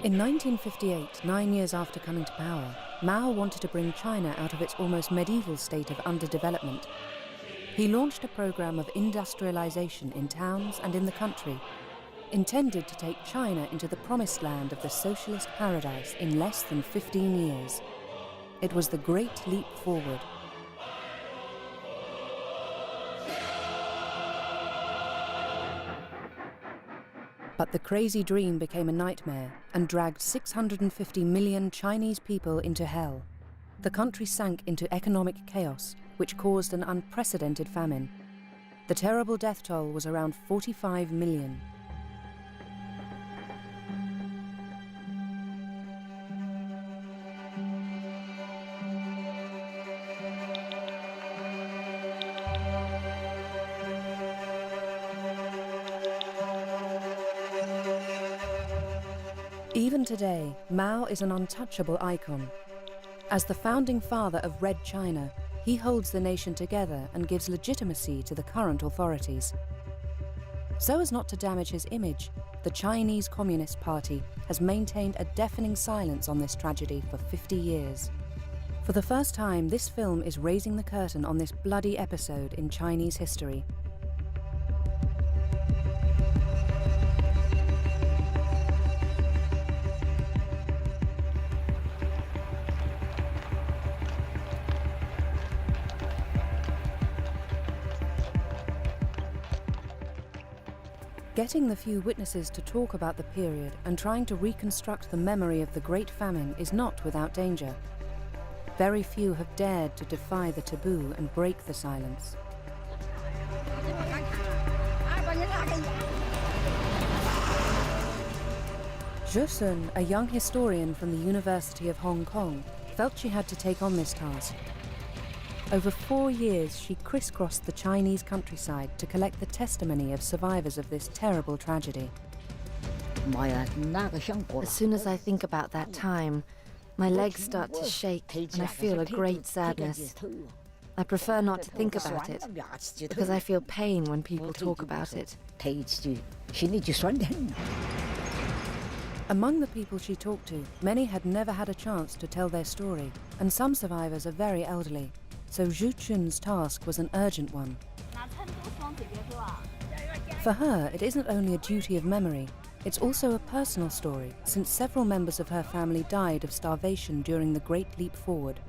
In 1958, 9 years after coming to power, Mao wanted to bring China out of its almost medieval state of underdevelopment. He launched a program of industrialization in towns and in the country, intended to take China into the promised land of the socialist paradise in less than 15 years. It was the Great Leap Forward. But the crazy dream became a nightmare and dragged 650 million Chinese people into hell. The country sank into economic chaos, which caused an unprecedented famine. The terrible death toll was around 45 million. Even today, Mao is an untouchable icon. As the founding father of Red China, he holds the nation together and gives legitimacy to the current authorities. So as not to damage his image, the Chinese Communist Party has maintained a deafening silence on this tragedy for 50 years. For the first time, this film is raising the curtain on this bloody episode in Chinese history. Getting the few witnesses to talk about the period and trying to reconstruct the memory of the Great Famine is not without danger. Very few have dared to defy the taboo and break the silence. Zhe Sun, a young historian from the University of Hong Kong, felt she had to take on this task. Over 4 years, she crisscrossed the Chinese countryside to collect the testimony of survivors of this terrible tragedy. As soon as I think about that time, my legs start to shake and I feel a great sadness. I prefer not to think about it, because I feel pain when people talk about it. Among the people she talked to, many had never had a chance to tell their story, and some survivors are very elderly. So Zhu Chun's task was an urgent one. For her, it isn't only a duty of memory, it's also a personal story, since several members of her family died of starvation during the Great Leap Forward.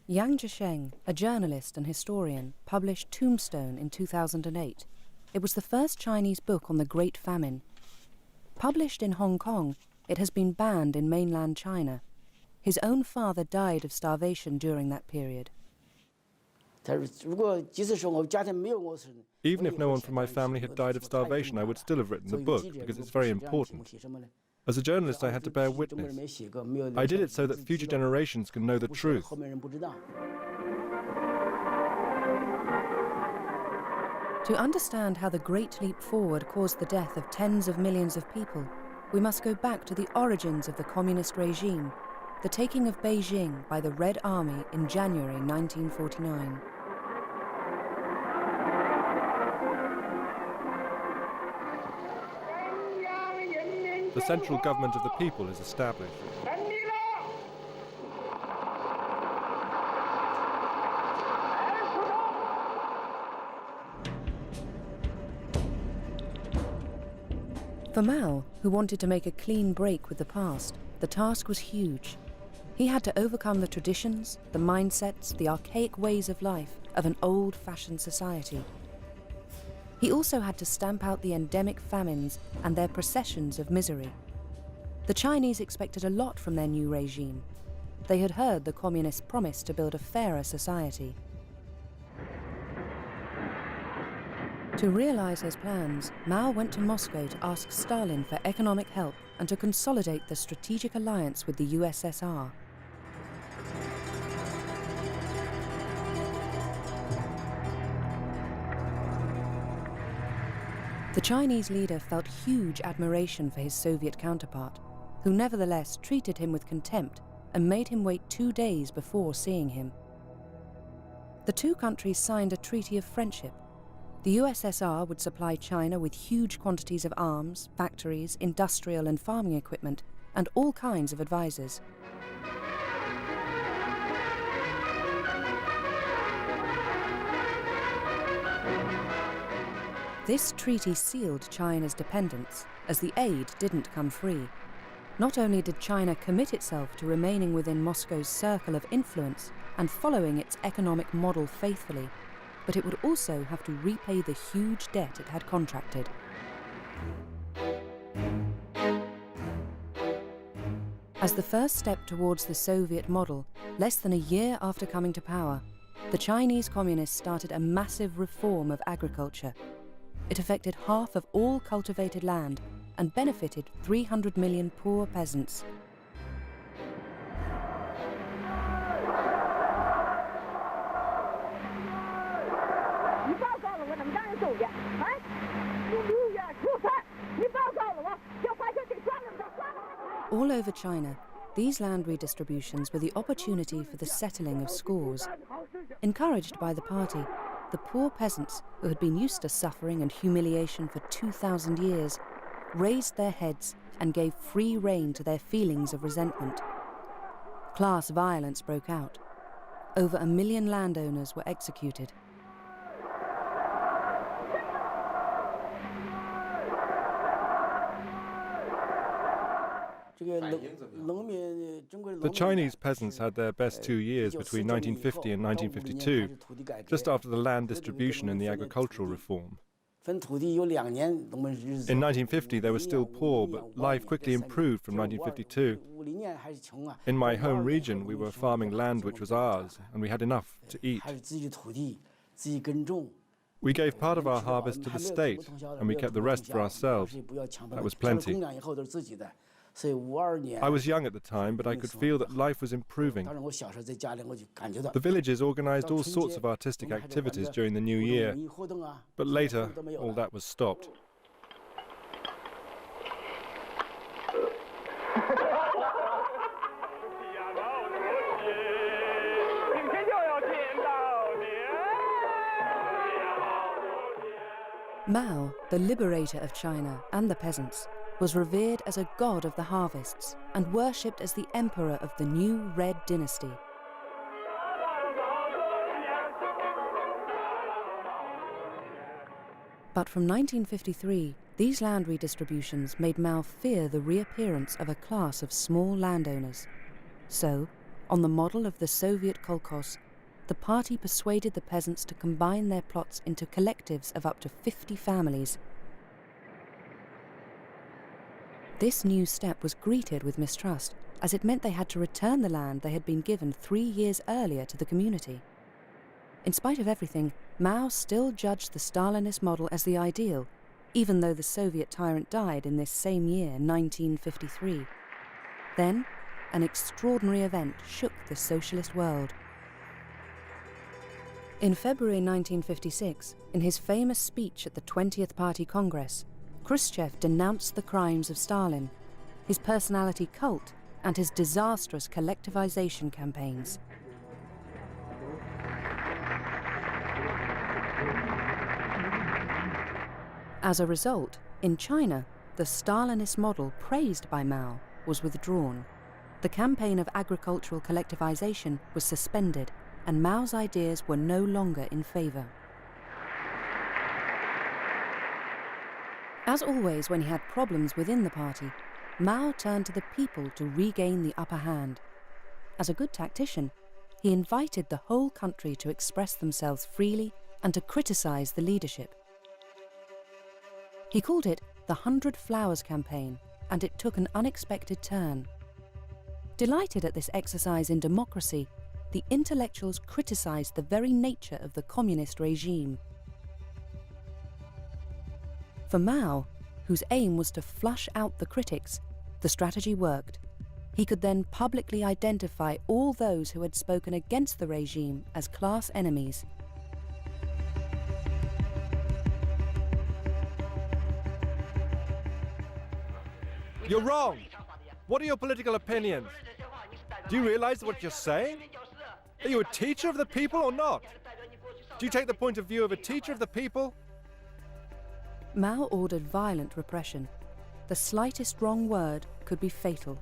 Yang Zhisheng, a journalist and historian, published Tombstone in 2008. It was the first Chinese book on the Great Famine. Published in Hong Kong, it has been banned in mainland China. His own father died of starvation during that period. Even if no one from my family had died of starvation, I would still have written the book, because it's very important. As a journalist, I had to bear witness. I did it so that future generations can know the truth. To understand how the Great Leap Forward caused the death of tens of millions of people, we must go back to the origins of the communist regime, the taking of Beijing by the Red Army in January 1949. The central government of the people is established. For Mao, who wanted to make a clean break with the past, the task was huge. He had to overcome the traditions, the mindsets, the archaic ways of life of an old-fashioned society. He also had to stamp out the endemic famines and their processions of misery. The Chinese expected a lot from their new regime. They had heard the communists promise to build a fairer society. To realize his plans, Mao went to Moscow to ask Stalin for economic help and to consolidate the strategic alliance with the USSR. The Chinese leader felt huge admiration for his Soviet counterpart, who nevertheless treated him with contempt and made him wait 2 days before seeing him. The two countries signed a treaty of friendship. The USSR would supply China with huge quantities of arms, factories, industrial and farming equipment, and all kinds of advisors. This treaty sealed China's dependence, as the aid didn't come free. Not only did China commit itself to remaining within Moscow's circle of influence and following its economic model faithfully, but it would also have to repay the huge debt it had contracted. As the first step towards the Soviet model, less than a year after coming to power, the Chinese Communists started a massive reform of agriculture. It affected half of all cultivated land and benefited 300 million poor peasants. All over China, these land redistributions were the opportunity for the settling of scores. Encouraged by the party, the poor peasants, who had been used to suffering and humiliation for 2,000 years, raised their heads and gave free rein to their feelings of resentment. Class violence broke out. Over 1 million landowners were executed. The Chinese peasants had their best 2 years between 1950 and 1952, just after the land distribution and the agricultural reform. In 1950 they were still poor, but life quickly improved from 1952. In my home region we were farming land which was ours, and we had enough to eat. We gave part of our harvest to the state, and we kept the rest for ourselves. That was plenty. I was young at the time, but I could feel that life was improving. The villages organized all sorts of artistic activities during the new year, but later all that was stopped. Mao, the liberator of China and the peasants, was revered as a god of the harvests and worshipped as the emperor of the new Red Dynasty. But from 1953, these land redistributions made Mao fear the reappearance of a class of small landowners. So, on the model of the Soviet kolkhoz, the party persuaded the peasants to combine their plots into collectives of up to 50 families. This new step was greeted with mistrust, as it meant they had to return the land they had been given 3 years earlier to the community. In spite of everything, Mao still judged the Stalinist model as the ideal, even though the Soviet tyrant died in this same year, 1953. Then, an extraordinary event shook the socialist world. In February 1956, in his famous speech at the 20th Party Congress, Khrushchev denounced the crimes of Stalin, his personality cult, and his disastrous collectivization campaigns. As a result, in China, the Stalinist model praised by Mao was withdrawn. The campaign of agricultural collectivization was suspended, and Mao's ideas were no longer in favor. As always when he had problems within the party, Mao turned to the people to regain the upper hand. As a good tactician, he invited the whole country to express themselves freely and to criticize the leadership. He called it the 100 Flowers Campaign, and it took an unexpected turn. Delighted at this exercise in democracy, the intellectuals criticized the very nature of the communist regime. For Mao, whose aim was to flush out the critics, the strategy worked. He could then publicly identify all those who had spoken against the regime as class enemies. You're wrong! What are your political opinions? Do you realize what you're saying? Are you a teacher of the people or not? Do you take the point of view of a teacher of the people? Mao ordered violent repression. The slightest wrong word could be fatal.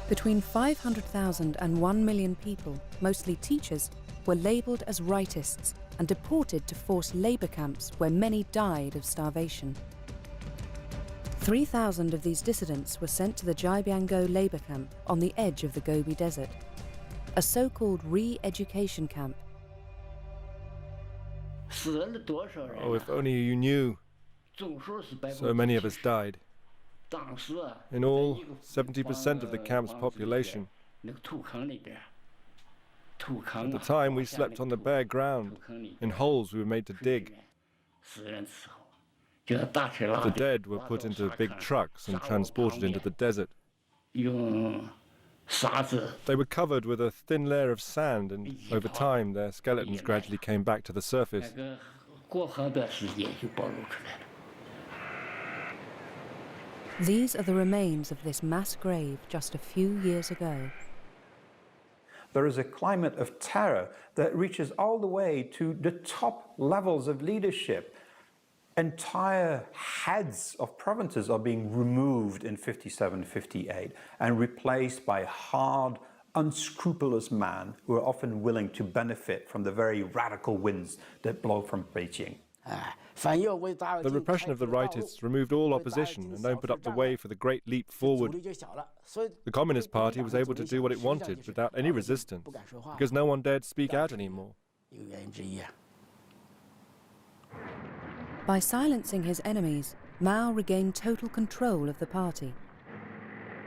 Between 500,000 and 1 million people, mostly teachers, were labelled as rightists and deported to forced labour camps where many died of starvation. 3,000 of these dissidents were sent to the Jibiango labour camp on the edge of the Gobi Desert, a so-called re-education camp. Oh, if only you knew. So many of us died. In all, 70% of the camp's population. At the time, we slept on the bare ground, in holes we were made to dig. The dead were put into big trucks and transported into the desert. They were covered with a thin layer of sand, and over time their skeletons gradually came back to the surface. These are the remains of this mass grave just a few years ago. There is a climate of terror that reaches all the way to the top levels of leadership. Entire heads of provinces are being removed in 57, 58 and replaced by hard, unscrupulous men who are often willing to benefit from the very radical winds that blow from Beijing. The repression of the rightists removed all opposition and opened up the way for the great leap forward. The Communist Party was able to do what it wanted without any resistance, because no one dared speak out anymore. By silencing his enemies, Mao regained total control of the party.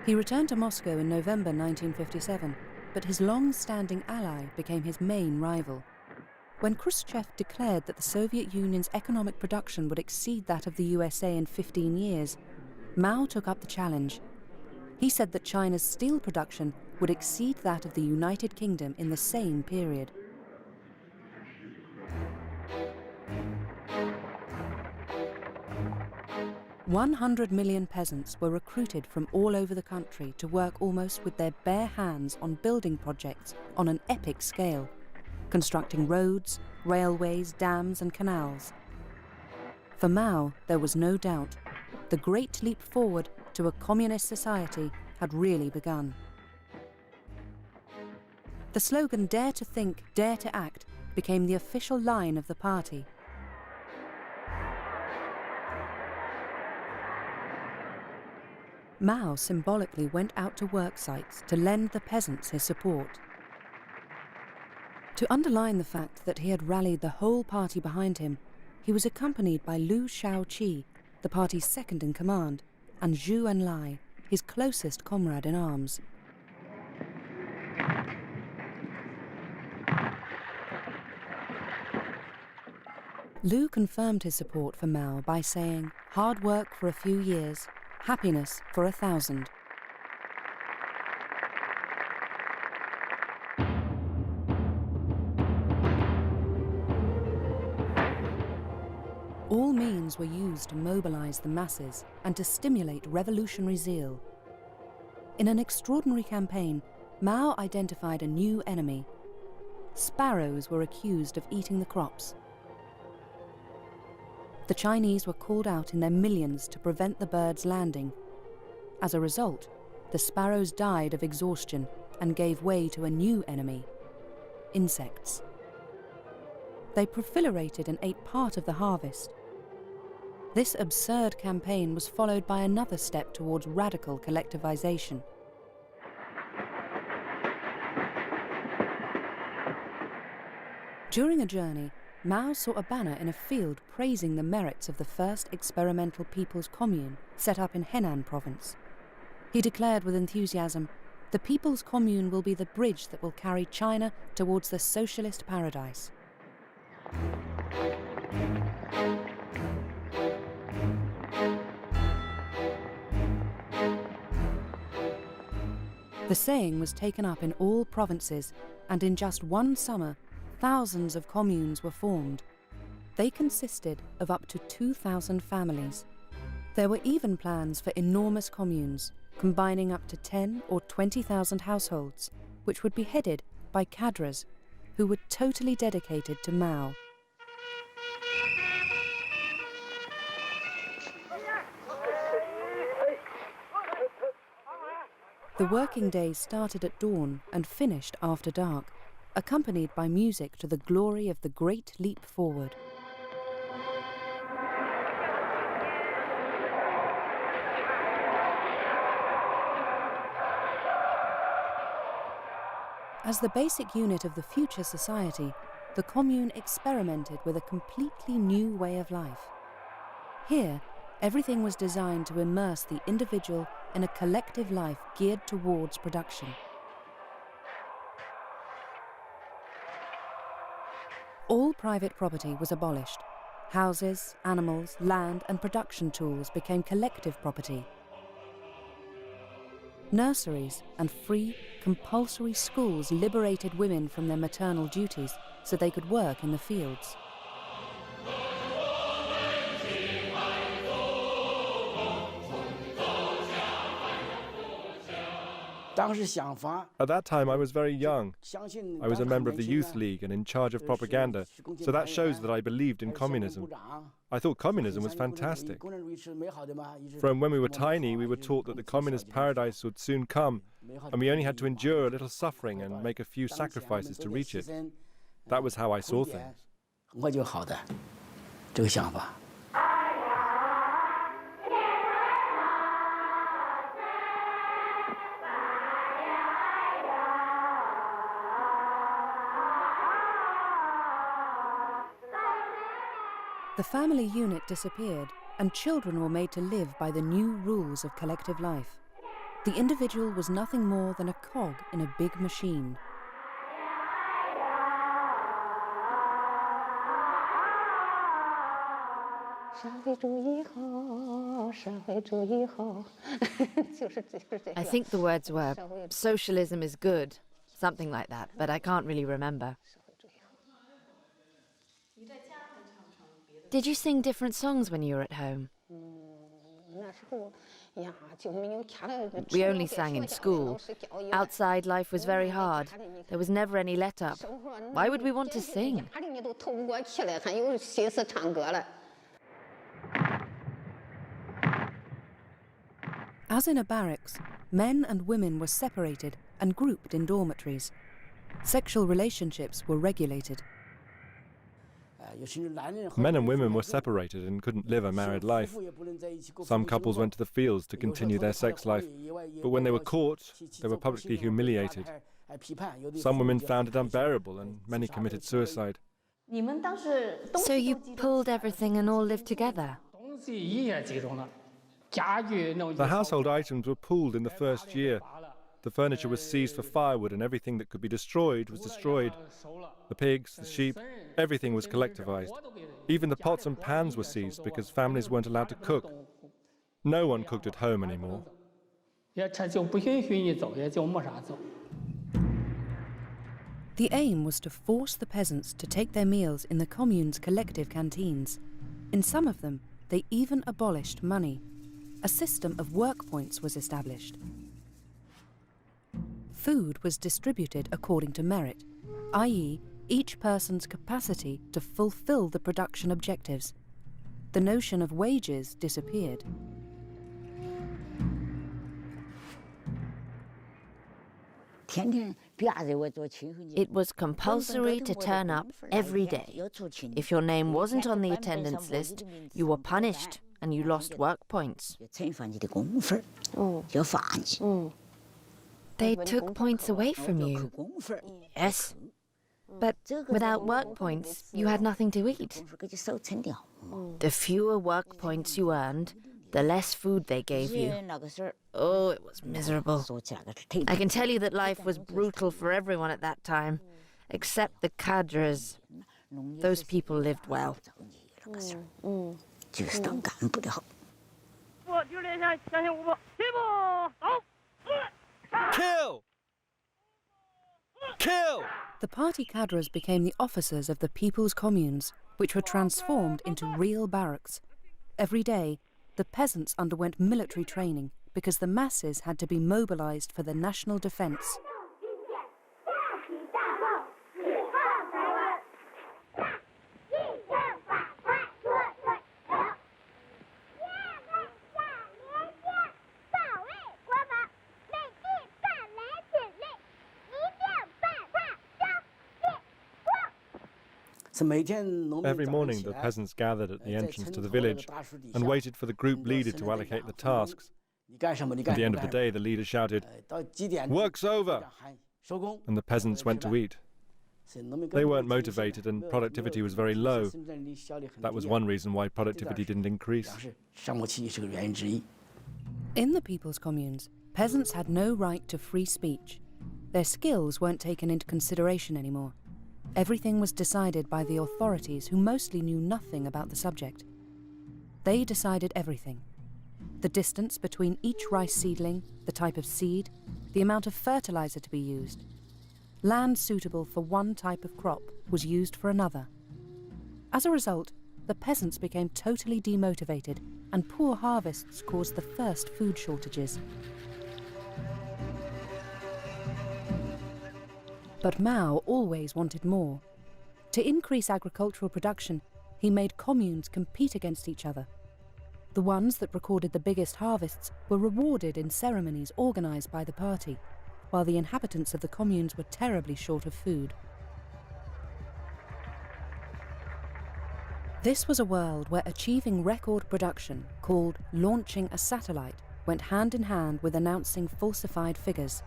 He returned to Moscow in November 1957, but his long-standing ally became his main rival. When Khrushchev declared that the Soviet Union's economic production would exceed that of the USA in 15 years, Mao took up the challenge. He said that China's steel production would exceed that of the United Kingdom in the same period. "100 million peasants were recruited from all over the country to work almost with their bare hands on building projects on an epic scale, constructing roads, railways, dams and canals. For Mao, there was no doubt. The great leap forward to a communist society had really begun. The slogan "Dare to think, dare to act" became the official line of the party. Mao symbolically went out to work sites to lend the peasants his support. To underline the fact that he had rallied the whole party behind him, he was accompanied by Liu Shaoqi, the party's second in command, and Zhu Enlai, his closest comrade in arms. Liu confirmed his support for Mao by saying, "Hard work for a few years, happiness for 1,000. All means were used to mobilize the masses and to stimulate revolutionary zeal. In an extraordinary campaign, Mao identified a new enemy. Sparrows were accused of eating the crops. The Chinese were called out in their millions to prevent the birds landing. As a result, the sparrows died of exhaustion and gave way to a new enemy: insects. They proliferated and ate part of the harvest. This absurd campaign was followed by another step towards radical collectivization. During a journey, Mao saw a banner in a field praising the merits of the first experimental people's commune set up in Henan province. He declared with enthusiasm, "The People's Commune will be the bridge that will carry China towards the socialist paradise." The saying was taken up in all provinces, and in just one summer, thousands of communes were formed. They consisted of up to 2,000 families. There were even plans for enormous communes, combining up to 10 or 20,000 households, which would be headed by cadres who were totally dedicated to Mao. The working day started at dawn and finished after dark, accompanied by music to the glory of the Great Leap Forward. As the basic unit of the future society, the commune experimented with a completely new way of life. Here, everything was designed to immerse the individual in a collective life geared towards production. All private property was abolished. Houses, animals, land and production tools became collective property. Nurseries and free, compulsory schools liberated women from their maternal duties so they could work in the fields. At that time, I was very young. I was a member of the Youth League and in charge of propaganda, so that shows that I believed in communism. I thought communism was fantastic. From when we were tiny, we were taught that the communist paradise would soon come, and we only had to endure a little suffering and make a few sacrifices to reach it. That was how I saw things. The family unit disappeared, and children were made to live by the new rules of collective life. The individual was nothing more than a cog in a big machine. I think the words were, socialism is good, something like that, but I can't really remember. Did you sing different songs when you were at home? We only sang in school. Outside, life was very hard. There was never any let-up. Why would we want to sing? As in a barracks, men and women were separated and grouped in dormitories. Sexual relationships were regulated. Men and women were separated and couldn't live a married life. Some couples went to the fields to continue their sex life, but when they were caught, they were publicly humiliated. Some women found it unbearable and many committed suicide. So you pulled everything and all lived together? The household items were pooled in the first year. The furniture was seized for firewood and everything that could be destroyed was destroyed. The pigs, the sheep, everything was collectivized. Even the pots and pans were seized because families weren't allowed to cook. No one cooked at home anymore. The aim was to force the peasants to take their meals in the commune's collective canteens. In some of them, they even abolished money. A system of work points was established. Food was distributed according to merit, i.e., each person's capacity to fulfill the production objectives. The notion of wages disappeared. It was compulsory to turn up every day. If your name wasn't on the attendance list, you were punished and you lost work points. They took points away from you. Yes. But without work points, you had nothing to eat. The fewer work points you earned, the less food they gave you. Oh, it was miserable. I can tell you that life was brutal for everyone at that time, except the cadres. Those people lived well. Kill! Kill! The party cadres became the officers of the people's communes, which were transformed into real barracks. Every day, the peasants underwent military training because the masses had to be mobilized for the national defense. Every morning, the peasants gathered at the entrance to the village and waited for the group leader to allocate the tasks. At the end of the day, the leader shouted, "Work's over!" and the peasants went to eat. They weren't motivated and productivity was very low. That was one reason why productivity didn't increase. In the people's communes, peasants had no right to free speech. Their skills weren't taken into consideration anymore. Everything was decided by the authorities who mostly knew nothing about the subject. They decided everything. The distance between each rice seedling, the type of seed, the amount of fertilizer to be used. Land suitable for one type of crop was used for another. As a result, the peasants became totally demotivated, and poor harvests caused the first food shortages. But Mao always wanted more. To increase agricultural production, he made communes compete against each other. The ones that recorded the biggest harvests were rewarded in ceremonies organized by the party, while the inhabitants of the communes were terribly short of food. This was a world where achieving record production, called launching a satellite, went hand in hand with announcing falsified figures.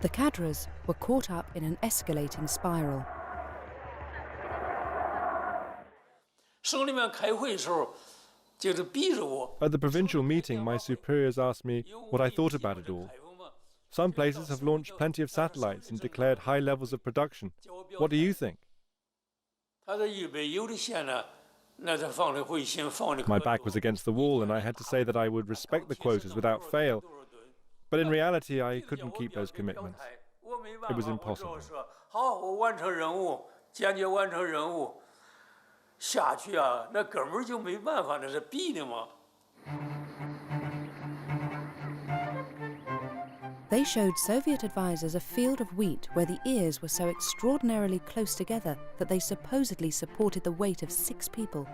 The cadres were caught up in an escalating spiral. At the provincial meeting, my superiors asked me what I thought about it all. Some places have launched plenty of satellites and declared high levels of production. What do you think? My back was against the wall and I had to say that I would respect the quotas without fail. But in reality, I couldn't keep those commitments. It was impossible. They showed Soviet advisors a field of wheat where the ears were so extraordinarily close together that they supposedly supported the weight of 6 people.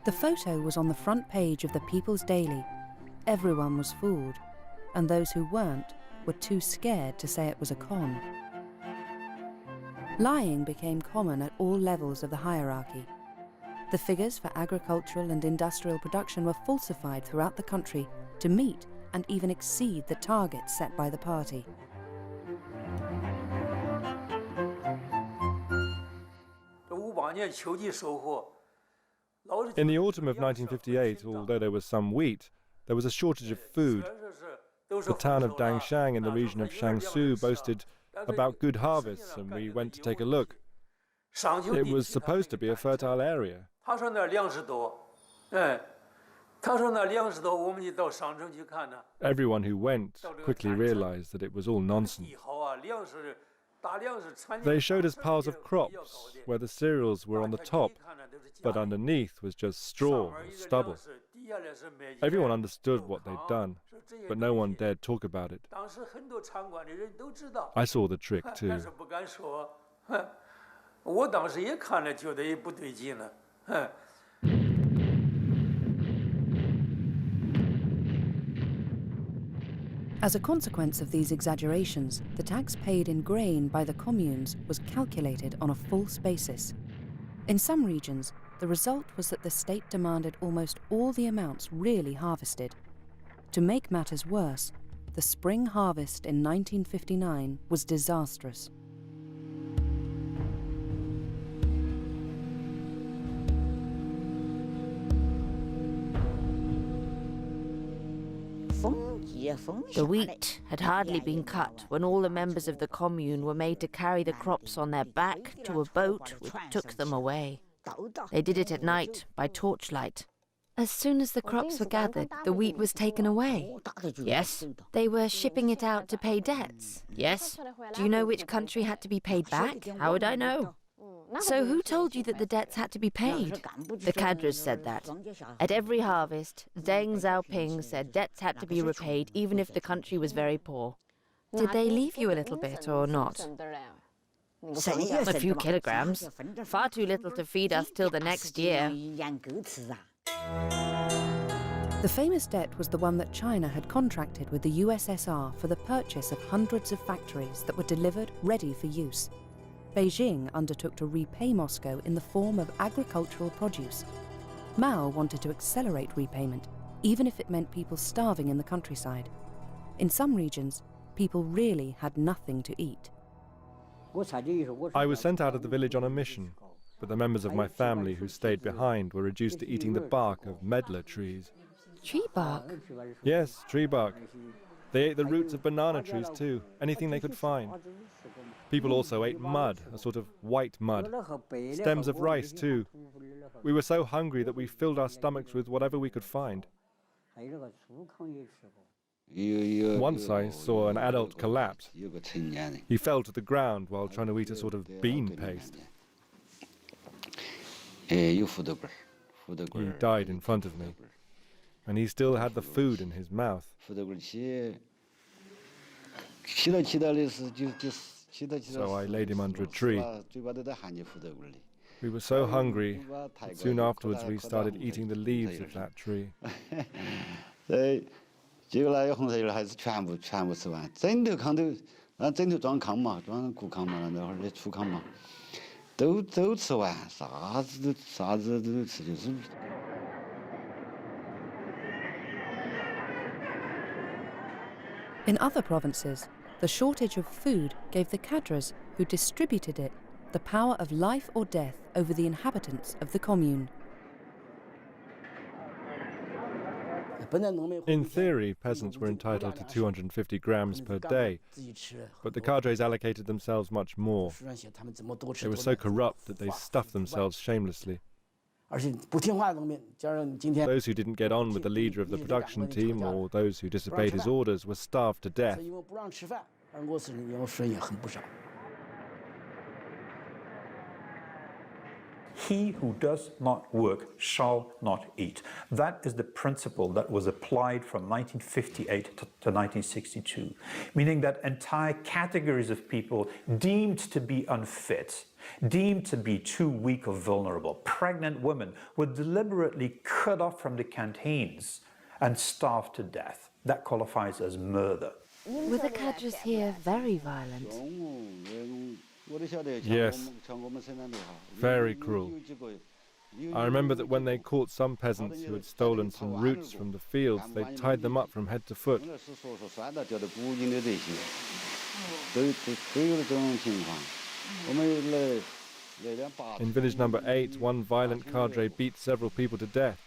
The photo was on the front page of the People's Daily. Everyone was fooled, and those who weren't were too scared to say it was a con. Lying became common at all levels of the hierarchy. The figures for agricultural and industrial production were falsified throughout the country to meet and even exceed the targets set by the party. In the autumn of 1958, although there was some wheat, there was a shortage of food. The town of Dangshang in the region of Jiangsu boasted about good harvests, and we went to take a look. It was supposed to be a fertile area. Everyone who went quickly realized that it was all nonsense. They showed us piles of crops where the cereals were on the top, but underneath was just straw or stubble. Everyone understood what they'd done, but no one dared talk about it. I saw the trick too. As a consequence of these exaggerations, the tax paid in grain by the communes was calculated on a false basis. In some regions, the result was that the state demanded almost all the amounts really harvested. To make matters worse, the spring harvest in 1959 was disastrous. The wheat had hardly been cut when all the members of the commune were made to carry the crops on their back to a boat which took them away. They did it at night by torchlight. As soon as the crops were gathered, the wheat was taken away. Yes. They were shipping it out to pay debts. Yes. Do you know which country had to be paid back? How would I know? So who told you that the debts had to be paid? The cadres said that. At every harvest, Deng Xiaoping said debts had to be repaid even if the country was very poor. Did they leave you a little bit or not? A few kilograms. Far too little to feed us till the next year. The famous debt was the one that China had contracted with the USSR for the purchase of hundreds of factories that were delivered ready for use. Beijing undertook to repay Moscow in the form of agricultural produce. Mao wanted to accelerate repayment, even if it meant people starving in the countryside. In some regions, people really had nothing to eat. I was sent out of the village on a mission, but the members of my family who stayed behind were reduced to eating the bark of medlar trees. Tree bark? Yes, tree bark. They ate the roots of banana trees too, anything they could find. People also ate mud, a sort of white mud. Stems of rice too. We were so hungry that we filled our stomachs with whatever we could find. Once I saw an adult collapse. He fell to the ground while trying to eat a sort of bean paste. He died in front of me, and he still had the food in his mouth. So I laid him under a tree. We were so hungry that soon afterwards we started eating the leaves of that tree. In other provinces, the shortage of food gave the cadres who distributed it the power of life or death over the inhabitants of the commune. In theory, peasants were entitled to 250 grams per day, but the cadres allocated themselves much more. They were so corrupt that they stuffed themselves shamelessly. Those who didn't get on with the leader of the production team or those who disobeyed his orders were starved to death. He who does not work shall not eat. That is the principle that was applied from 1958 to 1962, meaning that entire categories of people deemed to be unfit, deemed to be too weak or vulnerable, pregnant women, were deliberately cut off from the canteens and starved to death. That qualifies as murder. Were the cadres here very violent? Yes, very cruel. I remember that when they caught some peasants who had stolen some roots from the fields, they tied them up from head to foot. In village number 8, one violent cadre beat several people to death.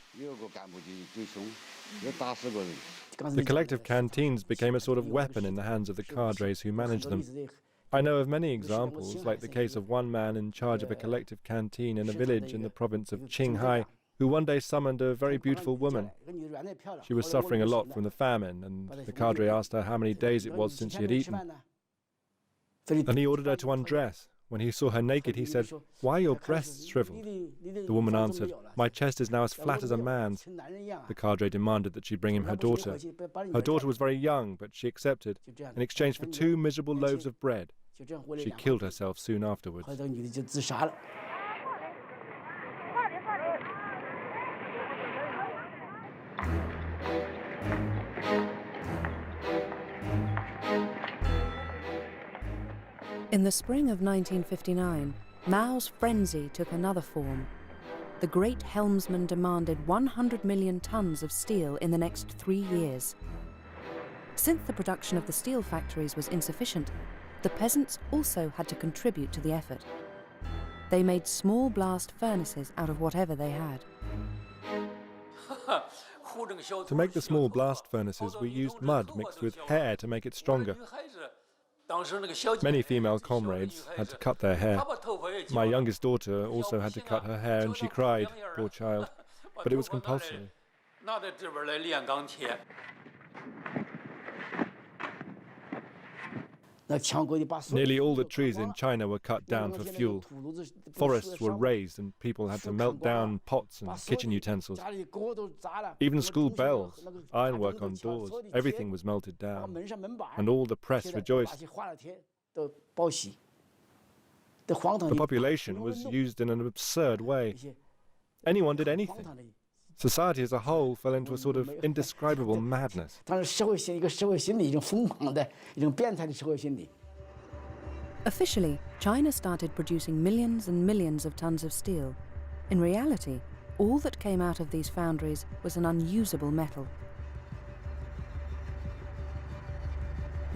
The collective canteens became a sort of weapon in the hands of the cadres who managed them. I know of many examples, like the case of one man in charge of a collective canteen in a village in the province of Qinghai, who one day summoned a very beautiful woman. She was suffering a lot from the famine, and the cadre asked her how many days it was since she had eaten. And he ordered her to undress. When he saw her naked, he said, "Why are your breasts shriveled?" The woman answered, "My chest is now as flat as a man's." The cadre demanded that she bring him her daughter. Her daughter was very young, but she accepted, in exchange for 2 miserable loaves of bread. She killed herself soon afterwards. In the spring of 1959, Mao's frenzy took another form. The great helmsman demanded 100 million tons of steel in the next 3 years. Since the production of the steel factories was insufficient, the peasants also had to contribute to the effort. They made small blast furnaces out of whatever they had. To make the small blast furnaces, we used mud mixed with hair to make it stronger. Many female comrades had to cut their hair. My youngest daughter also had to cut her hair, and she cried, poor child, but it was compulsory. Nearly all the trees in China were cut down for fuel. Forests were razed and people had to melt down pots and kitchen utensils. Even school bells, ironwork on doors, everything was melted down. And all the press rejoiced. The population was used in an absurd way. Anyone did anything. Society as a whole fell into a sort of indescribable madness. Officially, China started producing millions and millions of tons of steel. In reality, all that came out of these foundries was an unusable metal.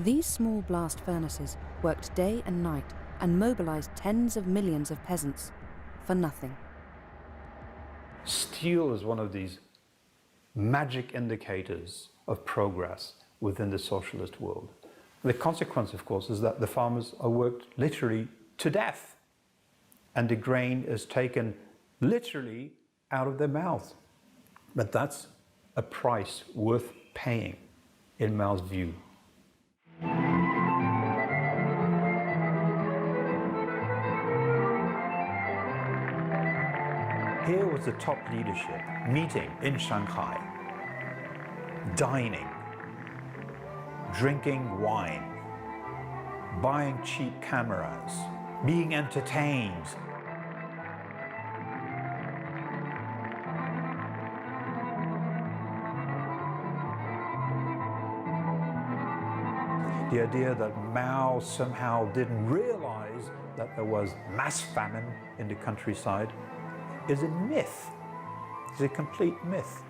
These small blast furnaces worked day and night and mobilized tens of millions of peasants for nothing. Steel is one of these magic indicators of progress within the socialist world. The consequence, of course, is that the farmers are worked literally to death, and the grain is taken literally out of their mouths. But that's a price worth paying, in Mao's view. Here was the top leadership meeting in Shanghai, dining, drinking wine, buying cheap cameras, being entertained. The idea that Mao somehow didn't realize that there was mass famine in the countryside is a myth. It's a complete myth.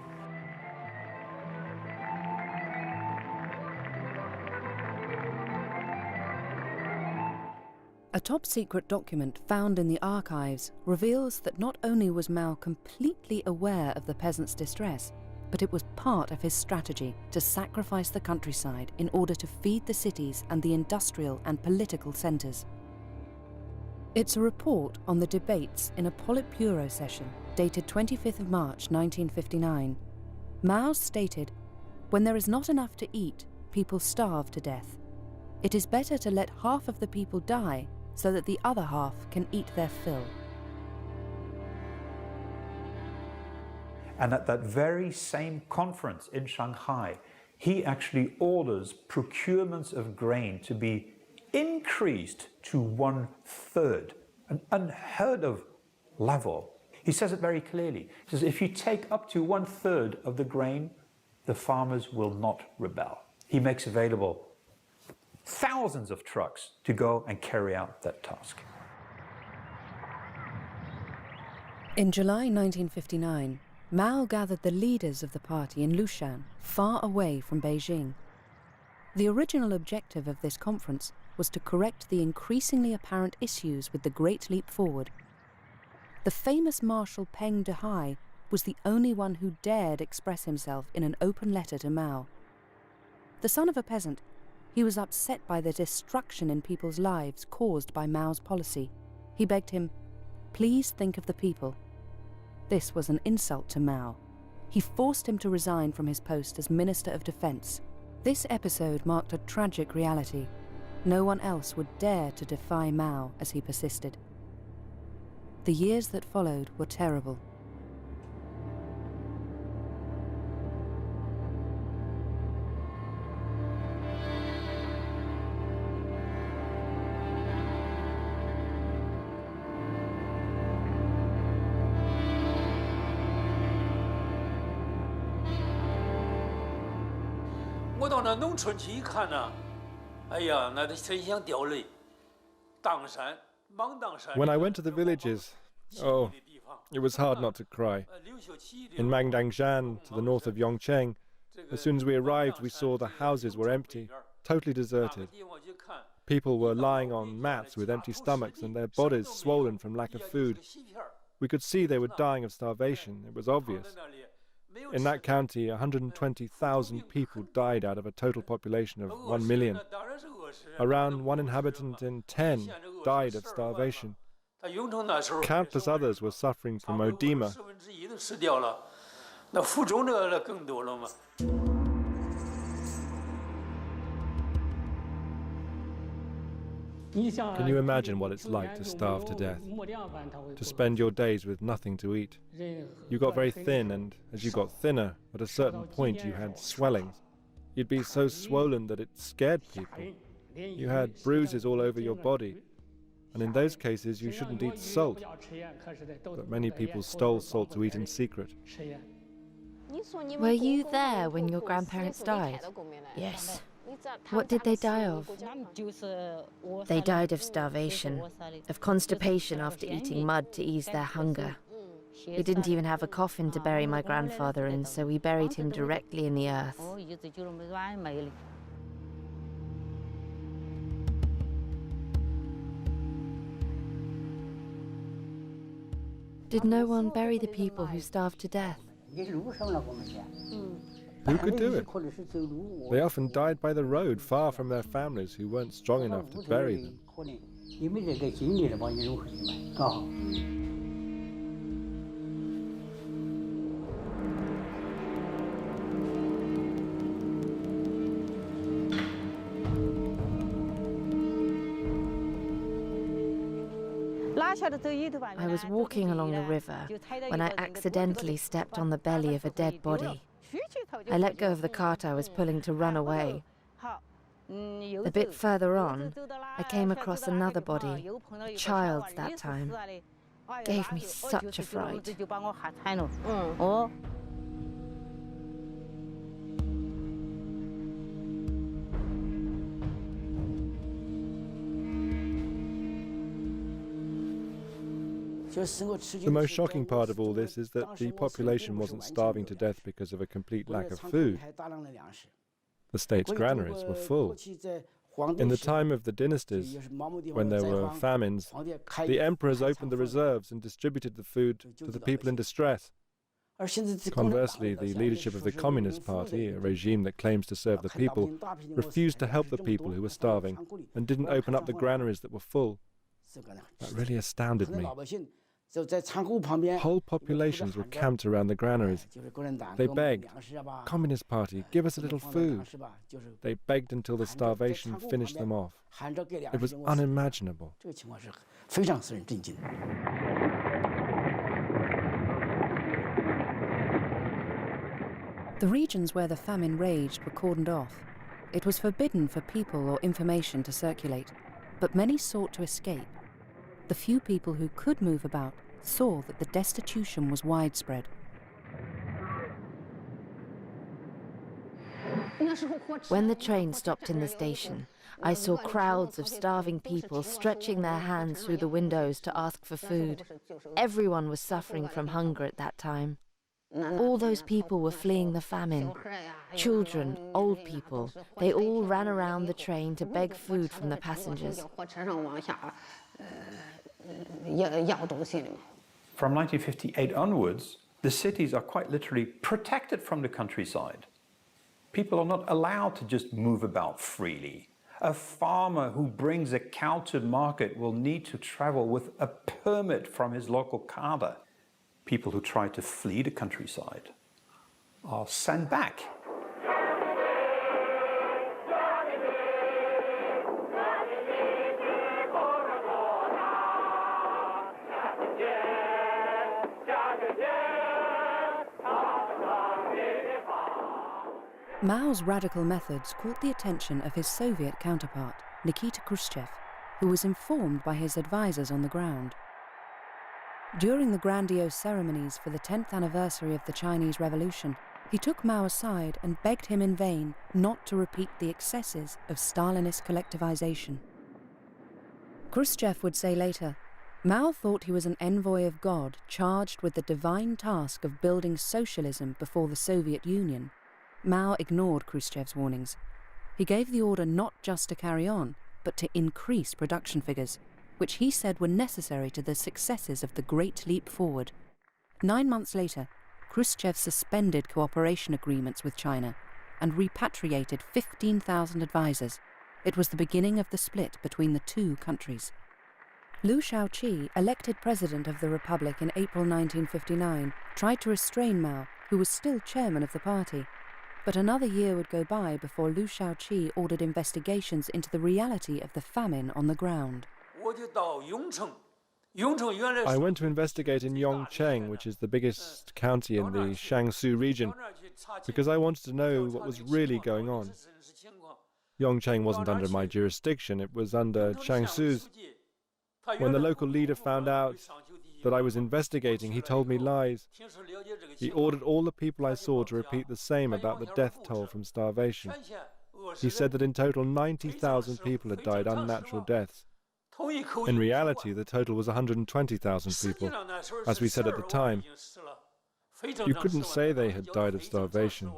A top-secret document found in the archives reveals that not only was Mao completely aware of the peasants' distress, but it was part of his strategy to sacrifice the countryside in order to feed the cities and the industrial and political centres. It's a report on the debates in a Politburo session dated 25th of March 1959. Mao stated, "When there is not enough to eat, people starve to death. It is better to let half of the people die so that the other half can eat their fill." And at that very same conference in Shanghai, he actually orders procurements of grain to be increased to 1/3, an unheard of level. He says it very clearly. He says, if you take up to 1/3 of the grain, the farmers will not rebel. He makes available thousands of trucks to go and carry out that task. In July 1959, Mao gathered the leaders of the party in Lushan, far away from Beijing. The original objective of this conference was to correct the increasingly apparent issues with the Great Leap Forward. The famous Marshal Peng Dehai was the only one who dared express himself in an open letter to Mao. The son of a peasant, he was upset by the destruction in people's lives caused by Mao's policy. He begged him, "Please think of the people." This was an insult to Mao. He forced him to resign from his post as Minister of Defense. This episode marked a tragic reality. No one else would dare to defy Mao as he persisted. The years that followed were terrible. When I went to the villages, oh, it was hard not to cry. In Mangdangshan, to the north of Yongcheng, as soon as we arrived, we saw the houses were empty, totally deserted. People were lying on mats with empty stomachs and their bodies swollen from lack of food. We could see they were dying of starvation. It was obvious. In that county, 120,000 people died out of a total population of 1 million. Around 1 inhabitant in 10 died of starvation. Countless others were suffering from oedema. Can you imagine what it's like to starve to death? To spend your days with nothing to eat? You got very thin, and as you got thinner, at a certain point you had swellings. You'd be so swollen that it scared people. You had bruises all over your body. And in those cases you shouldn't eat salt. But many people stole salt to eat in secret. Were you there when your grandparents died? Yes. What did they die of? They died of starvation, of constipation after eating mud to ease their hunger. We didn't even have a coffin to bury my grandfather in, so we buried him directly in the earth. Did no one bury the people who starved to death? Who could do it? They often died by the road, far from their families who weren't strong enough to bury them. I was walking along the river when I accidentally stepped on the belly of a dead body. I let go of the cart I was pulling to run away. A bit further on, I came across another body, a child's that time. Gave me such a fright. The most shocking part of all this is that the population wasn't starving to death because of a complete lack of food. The state's granaries were full. In the time of the dynasties, when there were famines, the emperors opened the reserves and distributed the food to the people in distress. Conversely, the leadership of the Communist Party, a regime that claims to serve the people, refused to help the people who were starving and didn't open up the granaries that were full. That really astounded me. Whole populations were camped around the granaries. They begged, "Communist Party, give us a little food." They begged until the starvation finished them off. It was unimaginable. The regions where the famine raged were cordoned off. It was forbidden for people or information to circulate, but many sought to escape. The few people who could move about saw that the destitution was widespread. When the train stopped in the station, I saw crowds of starving people stretching their hands through the windows to ask for food. Everyone was suffering from hunger at that time. All those people were fleeing the famine. Children, old people, they all ran around the train to beg food from the passengers. From 1958 onwards, the cities are quite literally protected from the countryside. People are not allowed to just move about freely. A farmer who brings a cow to market will need to travel with a permit from his local cadre. People who try to flee the countryside are sent back. Mao's radical methods caught the attention of his Soviet counterpart, Nikita Khrushchev, who was informed by his advisors on the ground. During the grandiose ceremonies for the 10th anniversary of the Chinese Revolution, he took Mao aside and begged him in vain not to repeat the excesses of Stalinist collectivization. Khrushchev would say later, Mao thought he was an envoy of God charged with the divine task of building socialism before the Soviet Union. Mao ignored Khrushchev's warnings. He gave the order not just to carry on, but to increase production figures, which he said were necessary to the successes of the Great Leap Forward. 9 months later, Khrushchev suspended cooperation agreements with China and repatriated 15,000 advisors. It was the beginning of the split between the two countries. Liu Shaoqi, elected president of the Republic in April 1959, tried to restrain Mao, who was still chairman of the party. But another year would go by before Liu Shaoqi ordered investigations into the reality of the famine on the ground. I went to investigate in Yongcheng, which is the biggest county in the Jiangsu region, because I wanted to know what was really going on. Yongcheng wasn't under my jurisdiction, it was under Jiangsu's. When the local leader found out that I was investigating, he told me lies. He ordered all the people I saw to repeat the same about the death toll from starvation. He said that in total 90,000 people had died unnatural deaths. In reality, the total was 120,000 people. As we said at the time, you couldn't say they had died of starvation.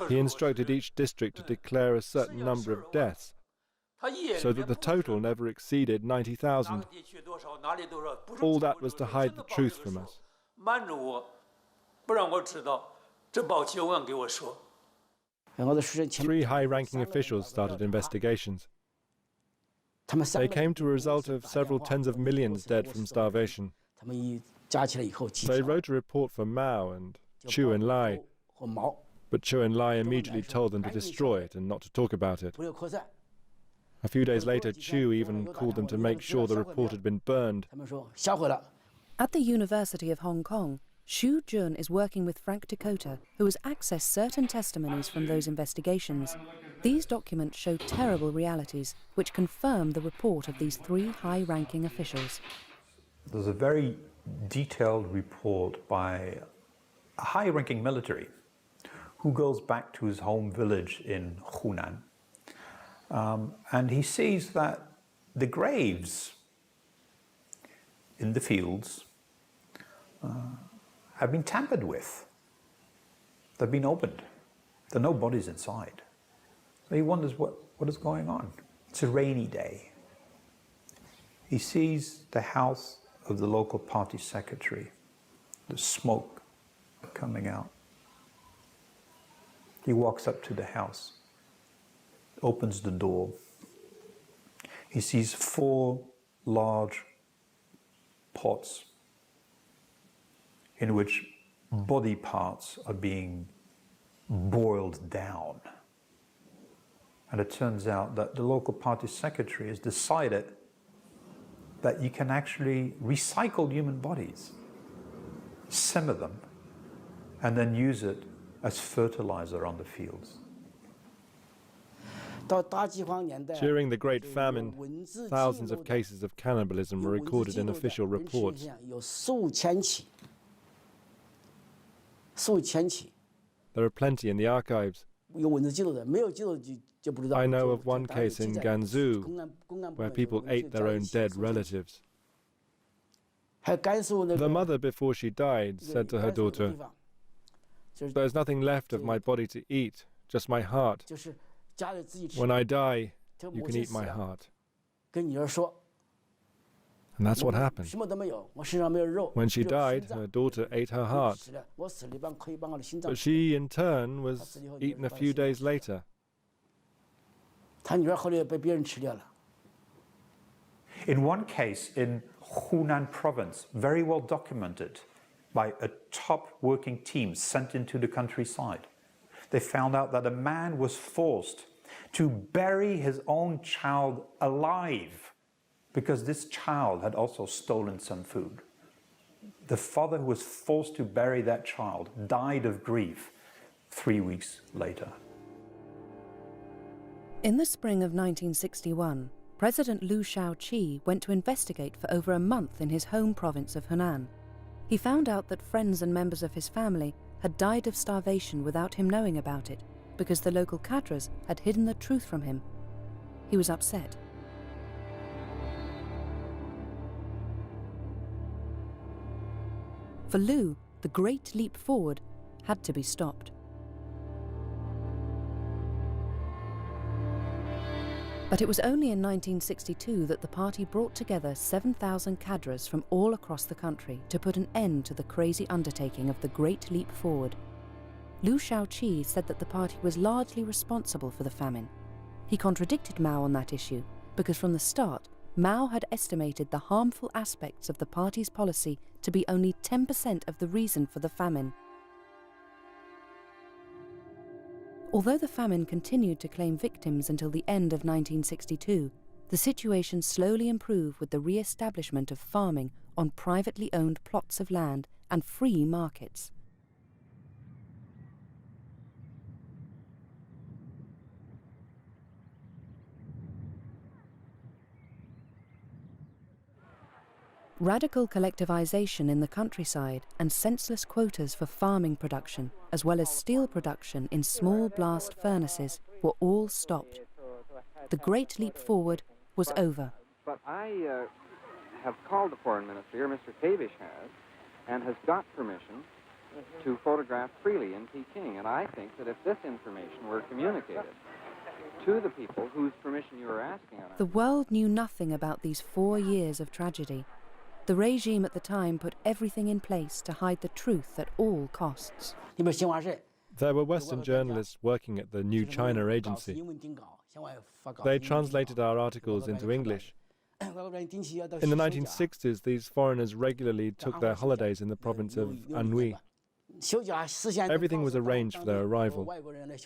He instructed each district to declare a certain number of deaths, so that the total never exceeded 90,000. All that was to hide the truth from us. 3 high-ranking officials started investigations. They came to a result of several tens of millions dead from starvation. They wrote a report for Mao and Chu Enlai, but Chu Enlai immediately told them to destroy it and not to talk about it. A few days later, Chu even called them to make sure the report had been burned. At the University of Hong Kong, Xu Jun is working with Frank Dakota, who has accessed certain testimonies from those investigations. These documents show terrible realities, which confirm the report of these 3 high-ranking officials. There's a very detailed report by a high-ranking military who goes back to his home village in Hunan. And he sees that the graves in the fields have been tampered with. They've been opened. There are no bodies inside. So he wonders what is going on. It's a rainy day. He sees the house of the local party secretary, the smoke coming out. He walks up to the house, opens the door. He sees 4 large pots in which body parts are being boiled down. And it turns out that the local party secretary has decided that you can actually recycle human bodies, simmer them, and then use it as fertilizer on the fields. During the Great Famine, thousands of cases of cannibalism were recorded in official reports. There are plenty in the archives. I know of one case in Gansu where people ate their own dead relatives. The mother, before she died, said to her daughter, "There's nothing left of my body to eat, just my heart. When I die, you can eat my heart." And that's what happened. When she died, her daughter ate her heart. But she, in turn, was eaten a few days later. In one case in Hunan province, very well documented by a top working team sent into the countryside, they found out that a man was forced to bury his own child alive because this child had also stolen some food. The father who was forced to bury that child died of grief 3 weeks later. In the spring of 1961, President Liu Shaoqi went to investigate for over a month in his home province of Hunan. He found out that friends and members of his family had died of starvation without him knowing about it, because the local cadres had hidden the truth from him. He was upset. For Liu, the great leap forward had to be stopped. But it was only in 1962 that the party brought together 7,000 cadres from all across the country to put an end to the crazy undertaking of the Great Leap Forward. Liu Shaoqi said that the party was largely responsible for the famine. He contradicted Mao on that issue because from the start, Mao had estimated the harmful aspects of the party's policy to be only 10% of the reason for the famine. Although the famine continued to claim victims until the end of 1962, the situation slowly improved with the re-establishment of farming on privately owned plots of land and free markets. Radical collectivization in the countryside and senseless quotas for farming production, as well as steel production in small blast furnaces, were all stopped. The great leap forward was over. But I have called the foreign minister here, Mr. Tavish has, and has got permission to photograph freely in Peking. And I think that if this information were communicated to the people whose permission you are asking on, the world knew nothing about these 4 years of tragedy. The regime at the time put everything in place to hide the truth at all costs. There were Western journalists working at the New China Agency. They translated our articles into English. In the 1960s, these foreigners regularly took their holidays in the province of Anhui. Everything was arranged for their arrival.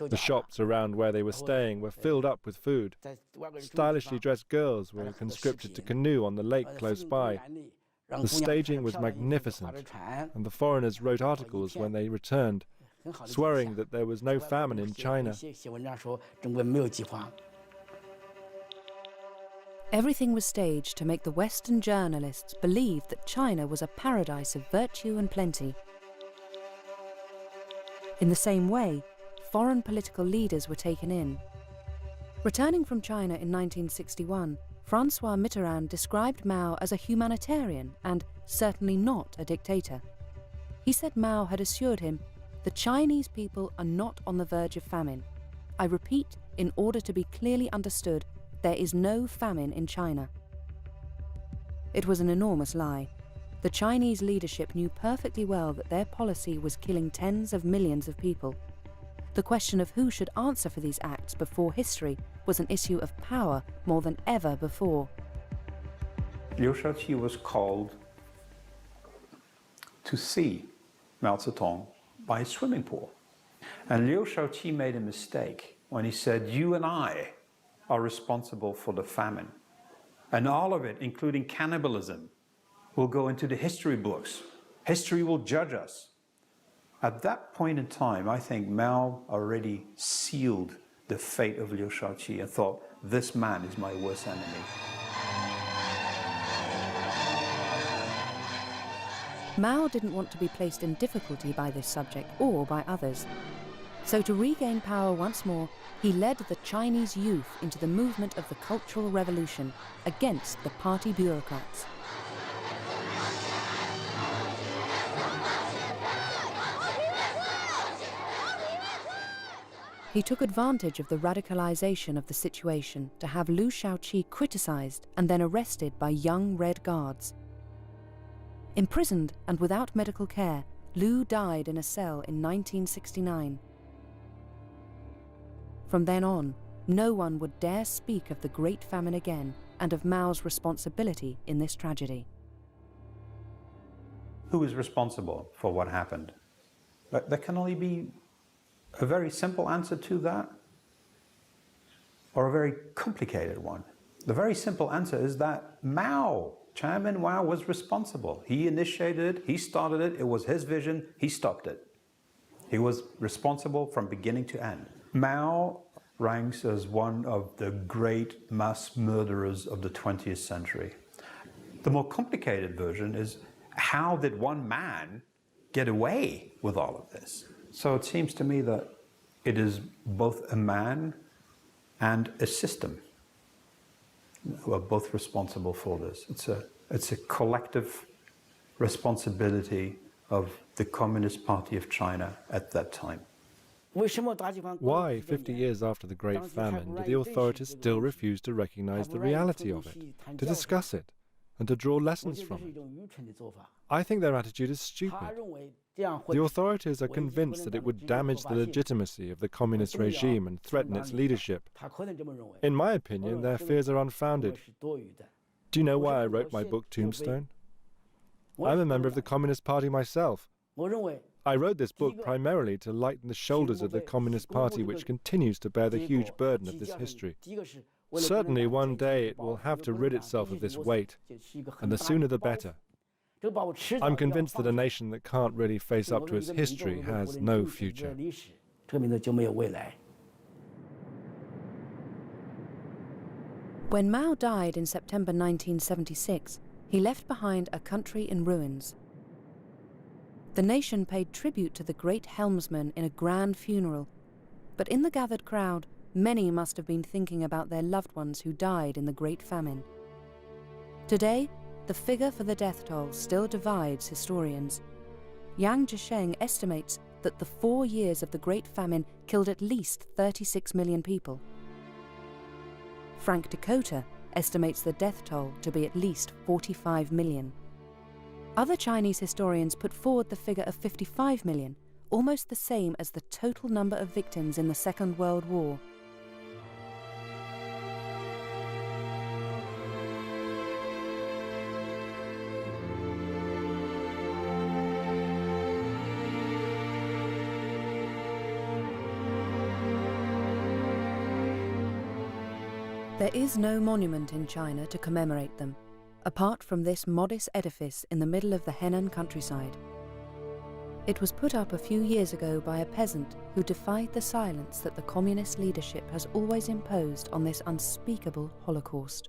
The shops around where they were staying were filled up with food. Stylishly dressed girls were conscripted to canoe on the lake close by. The staging was magnificent, and the foreigners wrote articles when they returned, swearing that there was no famine in China. Everything was staged to make the Western journalists believe that China was a paradise of virtue and plenty. In the same way, foreign political leaders were taken in. Returning from China in 1961, François Mitterrand described Mao as a humanitarian and certainly not a dictator. He said Mao had assured him, "The Chinese people are not on the verge of famine. I repeat, in order to be clearly understood, there is no famine in China." It was an enormous lie. The Chinese leadership knew perfectly well that their policy was killing tens of millions of people. The question of who should answer for these acts before history was an issue of power more than ever before. Liu Shaoqi was called to see Mao Zedong by a swimming pool. And Liu Shaoqi made a mistake when he said, "You and I are responsible for the famine. And all of it, including cannibalism, will go into the history books. History will judge us." At that point in time, I think Mao already sealed the fate of Liu Shaoqi and thought, this man is my worst enemy. Mao didn't want to be placed in difficulty by this subject or by others. So to regain power once more, he led the Chinese youth into the movement of the Cultural Revolution against the party bureaucrats. He took advantage of the radicalization of the situation to have Liu Shaoqi criticized and then arrested by young Red Guards. Imprisoned and without medical care, Liu died in a cell in 1969. From then on, no one would dare speak of the Great Famine again and of Mao's responsibility in this tragedy. Who is responsible for what happened? There can only be a very simple answer to that, or a very complicated one. The very simple answer is that Mao, Chairman Mao, was responsible. He initiated it, he started it, it was his vision, he stopped it. He was responsible from beginning to end. Mao ranks as one of the great mass murderers of the 20th century. The more complicated version is, how did one man get away with all of this? So it seems to me that it is both a man and a system who are both responsible for this. It's a collective responsibility of the Communist Party of China at that time. Why, 50 years after the Great Famine, do the authorities still refuse to recognize the reality of it, to discuss it, and to draw lessons from it? I think their attitude is stupid. The authorities are convinced that it would damage the legitimacy of the communist regime and threaten its leadership. In my opinion, their fears are unfounded. Do you know why I wrote my book Tombstone? I'm a member of the Communist Party myself. I wrote this book primarily to lighten the shoulders of the Communist Party, which continues to bear the huge burden of this history. Certainly one day it will have to rid itself of this weight, and the sooner the better. I'm convinced that a nation that can't really face up to its history has no future. When Mao died in September 1976, he left behind a country in ruins. The nation paid tribute to the great helmsman in a grand funeral, but in the gathered crowd, many must have been thinking about their loved ones who died in the Great Famine. Today, the figure for the death toll still divides historians. Yang Zhisheng estimates that the 4 years of the Great Famine killed at least 36 million people. Frank Dakota estimates the death toll to be at least 45 million. Other Chinese historians put forward the figure of 55 million, almost the same as the total number of victims in the Second World War. There is no monument in China to commemorate them, apart from this modest edifice in the middle of the Henan countryside. It was put up a few years ago by a peasant who defied the silence that the communist leadership has always imposed on this unspeakable Holocaust.